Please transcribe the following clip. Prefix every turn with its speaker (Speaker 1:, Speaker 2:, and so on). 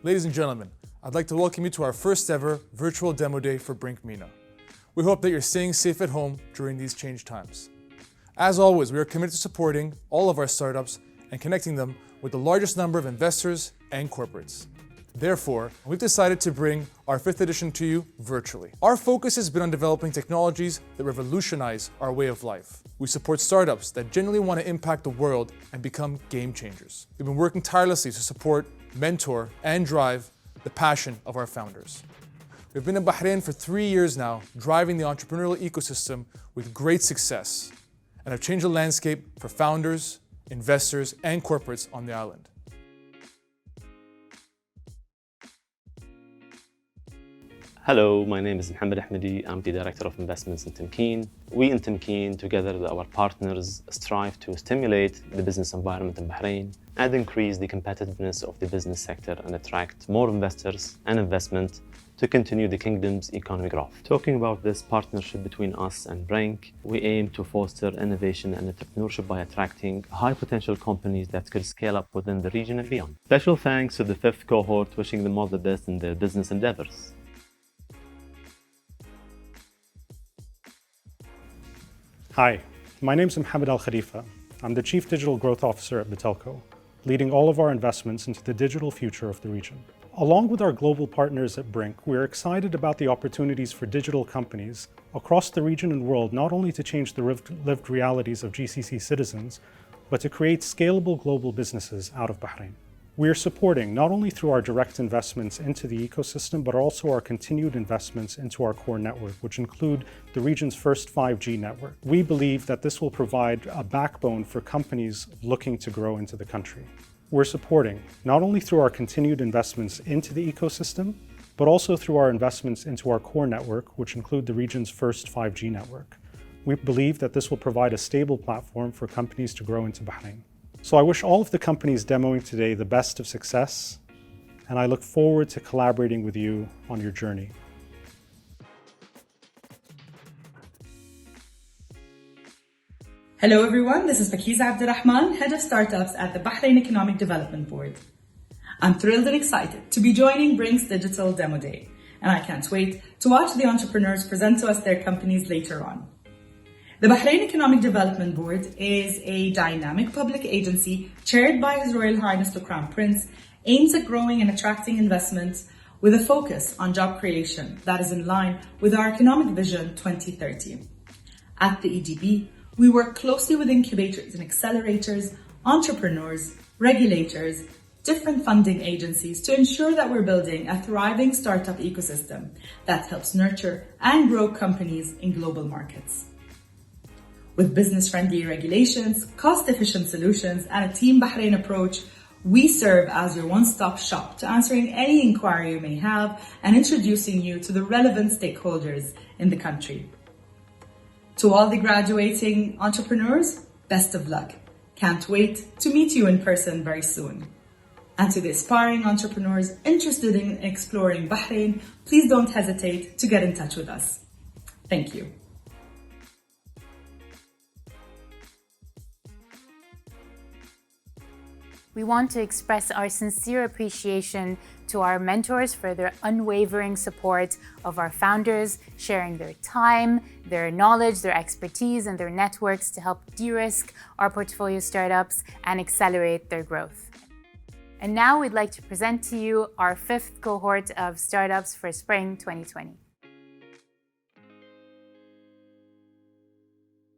Speaker 1: Ladies and gentlemen, I'd like to welcome you to our first ever virtual demo day for Brinc MENA. We hope that you're staying safe at home during these changed times. As always, we are committed to supporting all of our startups and connecting them with the largest number of investors and corporates. Therefore, we've decided to bring our 5th edition to you virtually. Our focus has been on developing technologies that revolutionize our way of life. We support startups that genuinely want to impact the world and become game changers. We've been working tirelessly to support, mentor, and drive the passion of our founders. We've been in Bahrain for 3 years now, driving the entrepreneurial ecosystem with great success, and have changed the landscape for founders, investors, and corporates on the island.
Speaker 2: Hello, my name is Mohammed Ahmadi. I'm the Director of Investments in Tamkeen. We in Tamkeen, together with our partners, strive to stimulate the business environment in Bahrain and increase the competitiveness of the business sector and attract more investors and investment to continue the kingdom's economic growth. Talking about this partnership between us and Brinc, we aim to foster innovation and entrepreneurship by attracting high-potential companies that could scale up within the region and beyond. Special thanks to the 5th cohort, wishing them all the best in their business endeavors.
Speaker 3: Hi, my name is Mohammed Al Khalifa. I'm the Chief Digital Growth Officer at Batelco, leading all of our investments into the digital future of the region. Along with our global partners at Brinc, we're excited about the opportunities for digital companies across the region and world, not only to change the lived realities of GCC citizens, but to create scalable global businesses out of Bahrain. We are supporting not only through our direct investments into the ecosystem, but also our continued investments into our core network, which include the region's first 5G network. We believe that this will provide a backbone for companies looking to grow into the country. We're supporting not only through our continued investments into the ecosystem, but also through our investments into our core network, which include the region's first 5G network. We believe that this will provide a stable platform for companies to grow into Bahrain. So I wish all of the companies demoing today the best of success, and I look forward to collaborating with you on your journey.
Speaker 4: Hello everyone, this is Pakiza Abdurrahman, Head of Startups at the Bahrain Economic Development Board. I'm thrilled and excited to be joining Brinc's Digital Demo Day, and I can't wait to watch the entrepreneurs present to us their companies later on. The Bahrain Economic Development Board is a dynamic public agency chaired by His Royal Highness the Crown Prince, aims at growing and attracting investments with a focus on job creation that is in line with our Economic Vision 2030. At the EDB, we work closely with incubators and accelerators, entrepreneurs, regulators, different funding agencies to ensure that we're building a thriving startup ecosystem that helps nurture and grow companies in global markets. With business-friendly regulations, cost-efficient solutions, and a Team Bahrain approach, we serve as your one-stop shop to answering any inquiry you may have and introducing you to the relevant stakeholders in the country. To all the graduating entrepreneurs, best of luck. Can't wait to meet you in person very soon. And to the aspiring entrepreneurs interested in exploring Bahrain, please don't hesitate to get in touch with us. Thank you.
Speaker 5: We want to express our sincere appreciation to our mentors for their unwavering support of our founders, sharing their time, their knowledge, their expertise, and their networks to help de-risk our portfolio startups and accelerate their growth. And now we'd like to present to you our 5th cohort of startups for Spring 2020.